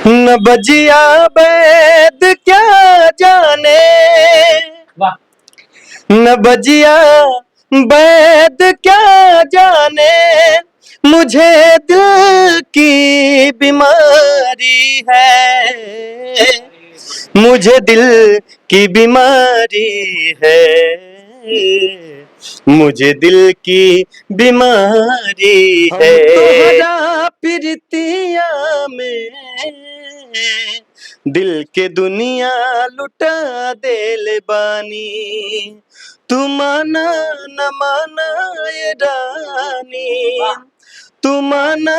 न बजिया बैद क्या जाने, वाह। न बजिया बैद क्या जाने, मुझे दिल की बीमारी है, मुझे दिल की बीमारी है, मुझे दिल की बीमारी है। तोहरा प्रीतिया में दिल के दुनिया लुटा देले बानी, तू माना न माना ये रानी, तू माना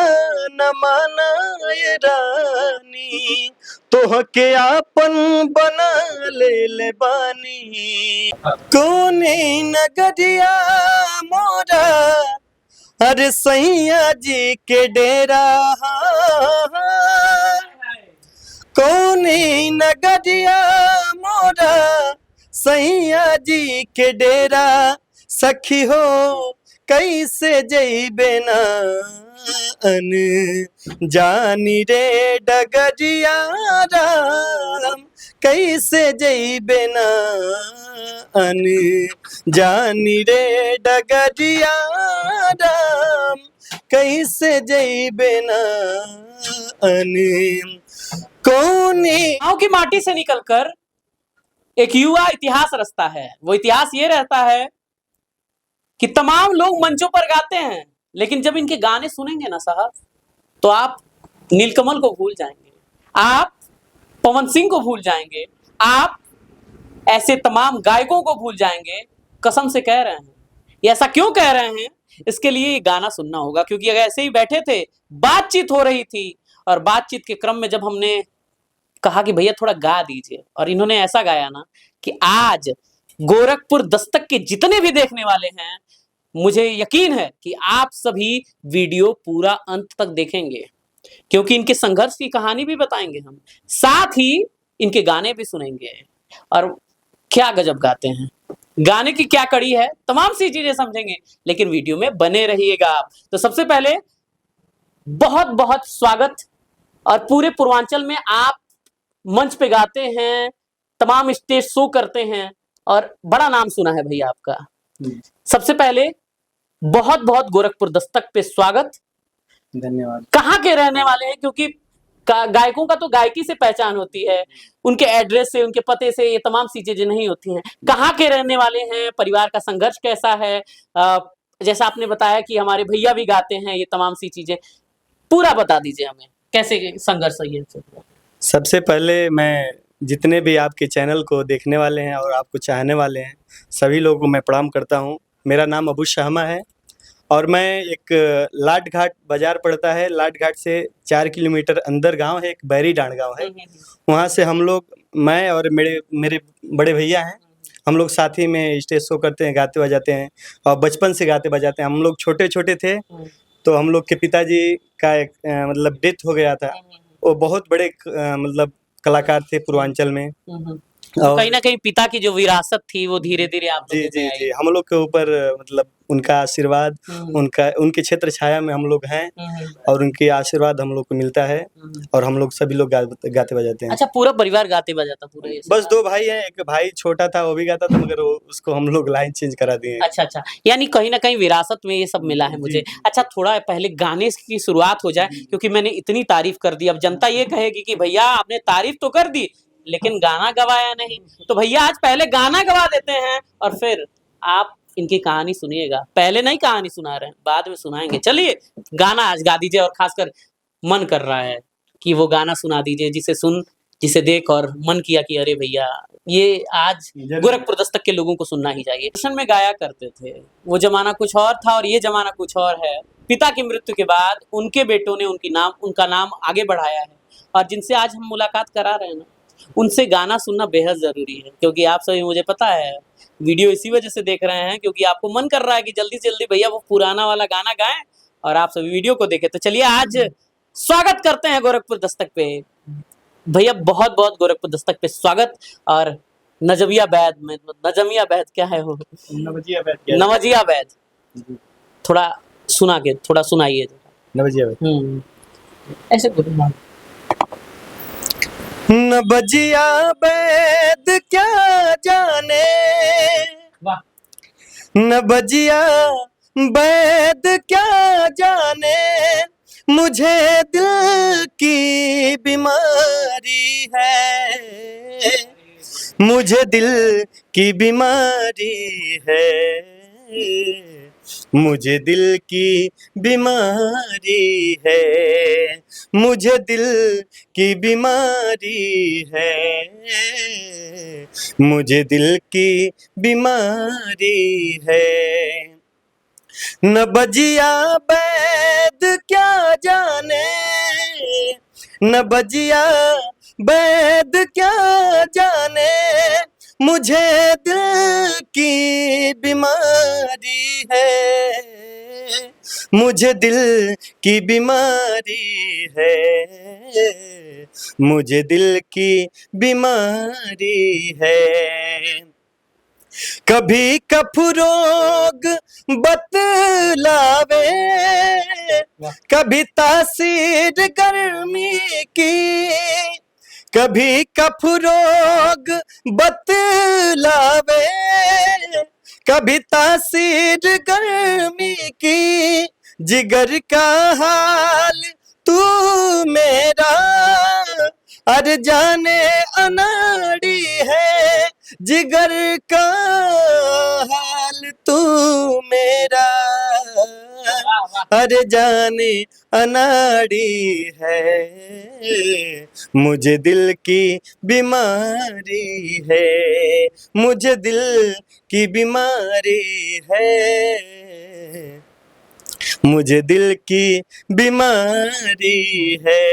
न माना ये रानी, तोहके आपन बना ले बानी। कोनी नगरिया मोरा अरे सैया जी के डेरा, कोनी नगरिया मोरा सैया जी के डेरा, सखी हो कैसे जइबे ना अन जानी रे डगरिया राम, कैसे जइबे ना अन जानी रे डगरिया राम, कैसे जइबे ना अन कोनी। गांव की माटी से निकलकर एक युवा इतिहास रचता है। वो इतिहास ये रहता है कि तमाम लोग मंचों पर गाते हैं, लेकिन जब इनके गाने सुनेंगे ना साहब, तो आप नीलकमल को भूल जाएंगे, आप पवन सिंह को भूल जाएंगे, आप ऐसे तमाम गायकों को भूल जाएंगे। कसम से कह रहे हैं। ये ऐसा क्यों कह रहे हैं, इसके लिए ये गाना सुनना होगा। क्योंकि अगर ऐसे ही बैठे थे, बातचीत हो रही थी, और बातचीत के क्रम में जब हमने कहा कि भैया थोड़ा गा दीजिए, और इन्होंने ऐसा गाया ना कि आज गोरखपुर दस्तक के जितने भी देखने वाले हैं, मुझे यकीन है कि आप सभी वीडियो पूरा अंत तक देखेंगे, क्योंकि इनके संघर्ष की कहानी भी बताएंगे हम, साथ ही इनके गाने भी सुनेंगे। और क्या गजब गाते हैं, गाने की क्या कड़ी है, तमाम सी चीजें समझेंगे, लेकिन वीडियो में बने रहिएगा आप। तो सबसे पहले बहुत बहुत स्वागत। और पूरे पूर्वांचल में आप मंच पे गाते हैं, तमाम स्टेज शो करते हैं, और बड़ा नाम सुना है भैया आपका। सबसे पहले बहुत बहुत गोरखपुर दस्तक पे स्वागत। धन्यवाद। कहाँ के रहने वाले हैं, क्योंकि गायकों का तो गायकी से पहचान होती है, उनके एड्रेस से, उनके पते से ये तमाम सी चीजें नहीं होती हैं। कहाँ के रहने वाले हैं, परिवार का संघर्ष कैसा है, जैसा आपने बताया कि हमारे भैया भी गाते हैं, ये तमाम सी चीजें पूरा बता दीजिए हमें, कैसे संघर्ष है ये। सबसे पहले मैं जितने भी आपके चैनल को देखने वाले हैं और आपको चाहने वाले हैं, सभी लोगों को मैं प्रणाम करता हूं। मेरा नाम अबू शहमा है और मैं एक लाट घाट बाजार पड़ता है, लाट घाट से 4 किलोमीटर अंदर गांव है, एक बैरी डांड गांव है। वहां से हम लोग, मैं और मेरे बड़े भैया हैं, हम लोग साथ ही में स्टेज शो करते हैं, गाते बजाते हैं, और बचपन से गाते बजाते हैं। हम लोग छोटे छोटे थे तो हम लोग के पिताजी का एक मतलब डेथ हो गया था। वो बहुत बड़े मतलब कलाकार थे पूर्वांचल में। तो कहीं ना कहीं पिता की जो विरासत थी वो धीरे धीरे आप जी जी जी हम लोग के ऊपर मतलब उनका आशीर्वाद, उनके क्षेत्र छाया में हम लोग हैं, और उनके आशीर्वाद हम लोग को मिलता है, और हम लोग सभी लोग गाते बजाते हैं। अच्छा, पूरा परिवार गाते बजाता पूरा? बस 2 भाई हैं, एक भाई छोटा था वो भी गाता था, मगर उसको हम लोग लाइन चेंज करा दिए। अच्छा अच्छा, यानी कहीं ना कहीं विरासत में ये सब मिला है मुझे। अच्छा, थोड़ा पहले गाने की शुरुआत हो जाए, क्योंकि मैंने इतनी तारीफ कर दी, अब जनता ये कहेगी कि भैया आपने तारीफ तो कर दी लेकिन गाना गवाया नहीं। तो भैया आज पहले गाना गवा देते हैं और फिर आप इनकी कहानी सुनिएगा। पहले नहीं कहानी सुना रहे हैं, बाद में सुनाएंगे। चलिए गाना आज गा दीजिए, और खासकर मन कर रहा है कि वो गाना सुना दीजिए जिसे देख और मन किया कि अरे भैया ये आज गोरखपुर दस्तक के लोगों को सुनना ही चाहिए। दर्शन में गाया करते थे, वो जमाना कुछ और था और ये जमाना कुछ और है। पिता की मृत्यु के बाद उनके बेटों ने उनका नाम आगे बढ़ाया है, और जिनसे आज हम मुलाकात करा रहे हैं ना, उनसे गाना सुनना बेहद जरूरी है। क्योंकि आप सभी, मुझे पता है, वीडियो इसी वजह से देख रहे हैं क्योंकि आपको मन कर रहा है कि जल्दी से जल्दी भैया वो पुराना वाला गाना गाएं और आप सभी वीडियो को देखें। तो चलिए आज स्वागत करते हैं गोरखपुर दस्तक पे। भैया बहुत बहुत गोरखपुर दस्तक पे स्वागत। और नजमिया बैद में, नजमिया बैद क्या है वो? नवजिया बैद। थोड़ा सुनाइए। नवजिया बैद ऐसे न बजिया बैद क्या जाने, वाह। न बजिया बैद क्या जाने, मुझे दिल की बीमारी है, मुझे दिल की बीमारी है, मुझे दिल की बीमारी है, मुझे दिल की बीमारी है, मुझे दिल की बीमारी है। न बजिया बैद क्या जाने, न बजिया बैद क्या जाने, मुझे दिल की बीमारी है, मुझे दिल की बीमारी है, मुझे दिल की बीमारी है। कभी कफरोग बतलावे, कभी तासीर गर्मी की, कभी कफरोग बतलावे, कभी तासीर गर्मी की, जिगर का हाल तू मेरा अर जाने अनाड़ी है, जिगर का हाल तू मेरा अरे जाने अनाड़ी है, मुझे दिल की बीमारी है, मुझे दिल की बीमारी है, मुझे दिल की बीमारी है।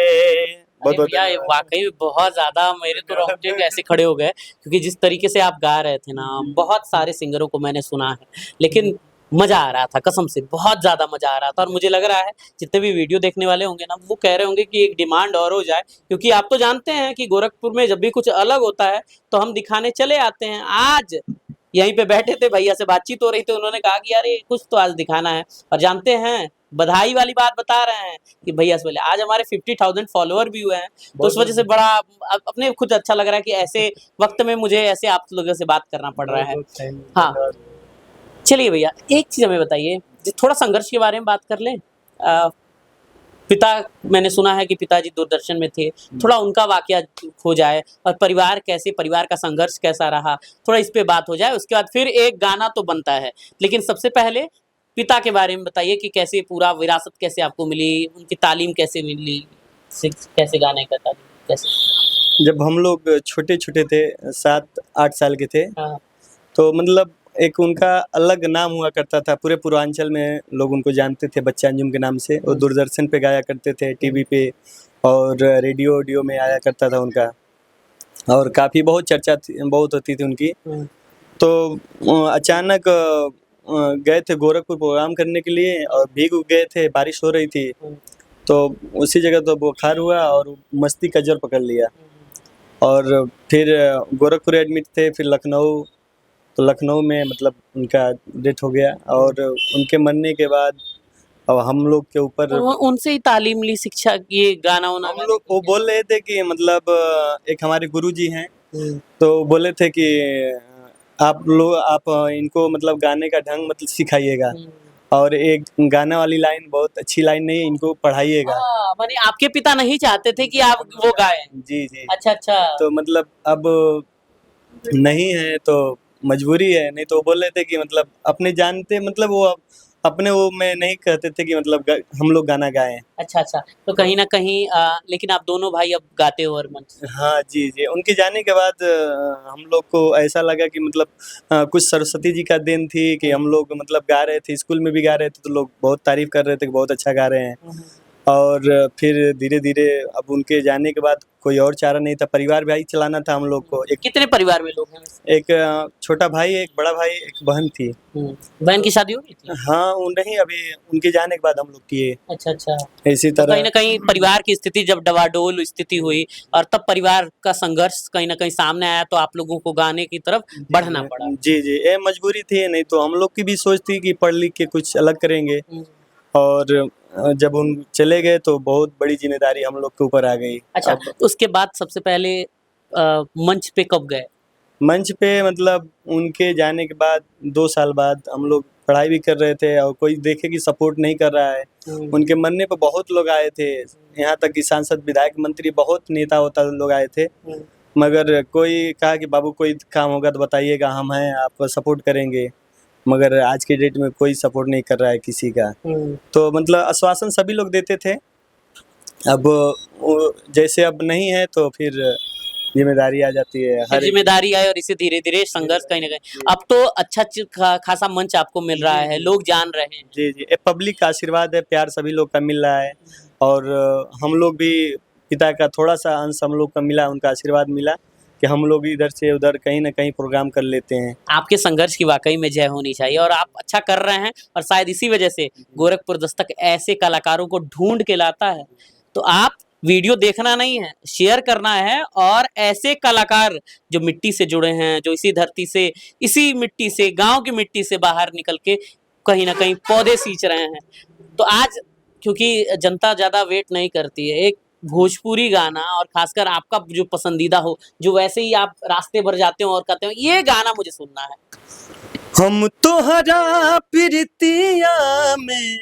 अरे भैया ये वाकई में बहुत ज्यादा मेरे तो रोंगटे भी ऐसे खड़े हो गए, क्योंकि जिस तरीके से आप गा रहे थे ना, बहुत सारे सिंगरों को मैंने सुना है, लेकिन मजा आ रहा था, कसम से बहुत ज्यादा मजा आ रहा था। और मुझे लग रहा है जितने भी वीडियो देखने वाले होंगे ना, वो कह रहे होंगे कि एक डिमांड और हो जाए, क्योंकि आप तो जानते हैं कि गोरखपुर में जब भी कुछ अलग होता है तो हम दिखाने चले आते हैं। आज यहीं पे बैठे थे, भैया से बातचीत हो रही थी, उन्होंने कहा कि यार ये कुछ तो आज दिखाना है। और जानते हैं, बधाई वाली बात बता रहे हैं कि भैया से बोले आज हमारे 50,000 फॉलोअर भी हुए हैं, तो उस वजह से बड़ा अपने खुद अच्छा लग रहा है कि ऐसे वक्त में मुझे ऐसे आप लोगों से बात करना पड़ रहा है। हाँ, चलिए भैया एक चीज हमें बताइए, थोड़ा संघर्ष के बारे में बात कर लें। पिता, मैंने सुना है कि पिताजी दूरदर्शन में थे, थोड़ा उनका वाकया हो जाए, और परिवार कैसे, परिवार का संघर्ष कैसा रहा, थोड़ा इस पे बात हो जाए। उसके बाद फिर एक गाना तो बनता है, लेकिन सबसे पहले पिता के बारे में बताइए कि कैसे पूरा विरासत कैसे आपको मिली, उनकी तालीम कैसे मिली, कैसे गाने का तालीम कैसे। जब हम लोग छोटे-छोटे थे, 7-8 साल के थे, हाँ, तो मतलब एक उनका अलग नाम हुआ करता था, पूरे पूर्वांचल में लोग उनको जानते थे बच्चा अंजुम के नाम से। वो दूरदर्शन पे गाया करते थे, टीवी पे और रेडियो में आया करता था उनका, और काफ़ी बहुत चर्चा बहुत होती थी उनकी। तो अचानक गए थे गोरखपुर प्रोग्राम करने के लिए, और भीग गए थे, बारिश हो रही थी, तो उसी जगह तो बुखार हुआ और मस्ती का जोर पकड़ लिया, और फिर गोरखपुर एडमिट थे, फिर लखनऊ, तो लखनऊ में मतलब उनका डेथ हो गया। और उनके मरने के बाद अब हम लोग के ऊपर उनसे ही तालीम ली, शिक्षा, ये गाना वाना हम लोग, वो बोल रहे थे कि मतलब एक हमारे गुरुजी हैं, तो बोले थे कि आप लोग, आप इनको मतलब गाने का ढंग मतलब सिखाइएगा, और एक गाना वाली लाइन बहुत अच्छी लाइन नहीं, इनको पढ़ाइएगा। माने आपके पिता नहीं चाहते थे कि आप वो गाएं। जी जी। अच्छा अच्छा। तो मतलब अब नहीं है तो मजबूरी है, नहीं तो वो बोल रहे थे कि मतलब अपने जानते, मतलब वो अपने वो में नहीं कहते थे कि मतलब हम लोग गाना गाएं। अच्छा अच्छा, तो कहीं ना कहीं लेकिन आप दोनों भाई अब गाते हो और मंच से। हाँ जी जी, उनके जाने के बाद हम लोग को ऐसा लगा कि मतलब कुछ सरस्वती जी का देन थी कि हम लोग मतलब गा रहे थे, स्कूल में भी गा रहे थे, तो लोग बहुत तारीफ कर रहे थे कि बहुत अच्छा गा रहे हैं। और फिर धीरे-धीरे अब उनके जाने के बाद कोई और चारा नहीं था, परिवार भी चलाना था हम लोग को। कितने परिवार में लोग हैं वैसे? एक छोटा भाई, एक बड़ा भाई, एक बहन थी। बहन की शादी हो गई थी? हाँ, वो नहीं, अभी उनके जाने के बाद हम लोग किए। अच्छा अच्छा। इसी तो तरह कहीं ना कहीं परिवार की स्थिति जब डवाडोल स्थिति हुई, और तब परिवार का संघर्ष कहीं ना कहीं सामने आया, तो आप लोगों को गाने की तरफ बढ़ना पड़ा। जी जी, ये मजबूरी थी, नहीं तो हम लोग की भी सोच थी कि पढ़ लिख के कुछ अलग करेंगे। और जब उन चले गए तो बहुत बड़ी जिम्मेदारी हम लोग के ऊपर आ गई। अच्छा, अब उसके बाद सबसे पहले मंच पे कब गए? मंच पे मतलब उनके जाने के बाद 2 साल बाद हम लोग पढ़ाई भी कर रहे थे और कोई देखे कि सपोर्ट नहीं कर रहा है। उनके मरने पे बहुत लोग आए थे, यहाँ तक कि सांसद, विधायक, मंत्री, बहुत नेता होता लोग आए थे। मगर कोई कहा कि बाबू कोई काम होगा तो बताइएगा, हम हैं, आपको सपोर्ट करेंगे। मगर आज के डेट में कोई सपोर्ट नहीं कर रहा है किसी का। तो मतलब आश्वासन सभी लोग देते थे। अब वो जैसे अब नहीं है तो फिर जिम्मेदारी आ जाती है फिर हर एक। जिम्मेदारी आई और इसे धीरे धीरे संघर्ष कहीं ना कहीं अब तो अच्छा खासा मंच आपको मिल रहा है, लोग जान रहे हैं। जी जी, ये पब्लिक का आशीर्वाद है, प्यार सभी लोग का मिल रहा है। और हम लोग भी पिता का थोड़ा सा अंश हम लोग का मिला, उनका आशीर्वाद मिला कि हम लोग इधर से उधर कहीं ना कहीं प्रोग्राम कर लेते हैं। आपके संघर्ष की वाकई में जय होनी चाहिए और आप अच्छा कर रहे हैं और शायद इसी वजह से गोरखपुर दस्तक ऐसे कलाकारों को ढूंढ के लाता है। तो आप वीडियो देखना नहीं है, शेयर करना है और ऐसे कलाकार जो मिट्टी से जुड़े हैं, जो इसी धरती से, इसी मिट्टी से, गांव की मिट्टी से बाहर निकल के कहीं ना कहीं पौधे सींच रहे हैं। तो आज क्योंकि जनता ज्यादा वेट नहीं करती है, एक भोजपुरी गाना और खासकर आपका जो पसंदीदा हो, जो वैसे ही आप रास्ते भर जाते हो और कहते हो ये गाना मुझे सुनना है। हम तोहरा प्रीतिया में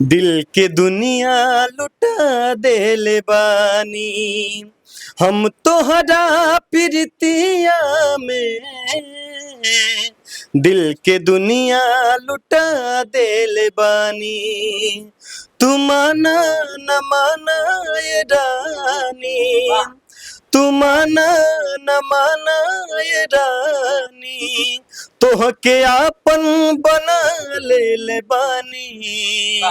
दिल के दुनिया लुटा देले बानी। हम तोहरा प्रीतिया में दिल के दुनिया लुटा देले बानी। तू माना न माना ये रानी, तू माना न माना ये रानी, तोहके आपन बना ले बानी।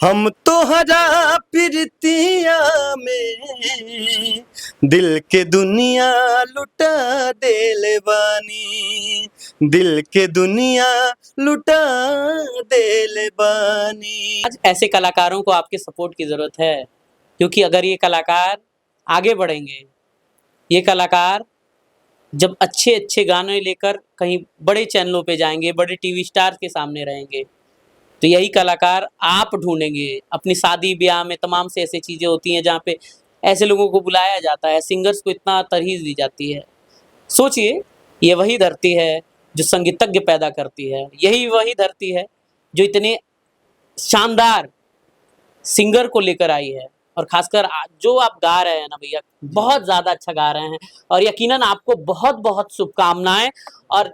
हम तोहरा प्रीतिया में दिल के दुनिया लुटा देले बानी, दिल के दुनिया लुटा देले बानी। आज ऐसे कलाकारों को आपके सपोर्ट की जरूरत है, क्योंकि अगर ये कलाकार आगे बढ़ेंगे, ये कलाकार जब अच्छे अच्छे गाने लेकर कहीं बड़े चैनलों पे जाएंगे, बड़े टीवी स्टार के सामने रहेंगे, तो यही कलाकार आप ढूंढेंगे। अपनी शादी ब्याह में तमाम से ऐसी चीज़ें होती हैं जहाँ पे ऐसे लोगों को बुलाया जाता है, सिंगर्स को इतना तरहीज दी जाती है। सोचिए, ये वही धरती है जो संगीतज्ञ पैदा करती है, यही वही धरती है जो इतने शानदार सिंगर को लेकर आई है। और खासकर जो आप गा रहे हैं ना भैया, बहुत ज़्यादा अच्छा गा रहे हैं और यकीनन आपको बहुत बहुत शुभकामनाएं। और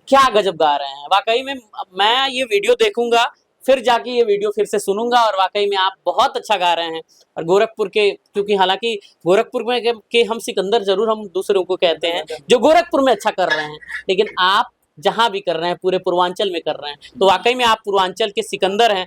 क्या गजब गा रहे हैं वाकई में। मैं ये वीडियो देखूंगा, फिर जाके ये वीडियो फिर से सुनूंगा और वाकई में आप बहुत अच्छा गा रहे हैं। और गोरखपुर के, क्योंकि हालांकि गोरखपुर में के हम सिकंदर जरूर हम दूसरों को कहते हैं जो गोरखपुर में अच्छा कर रहे हैं, लेकिन आप जहां भी कर रहे हैं पूरे पूर्वांचल में कर रहे हैं, तो वाकई में आप पूर्वांचल के सिकंदर हैं।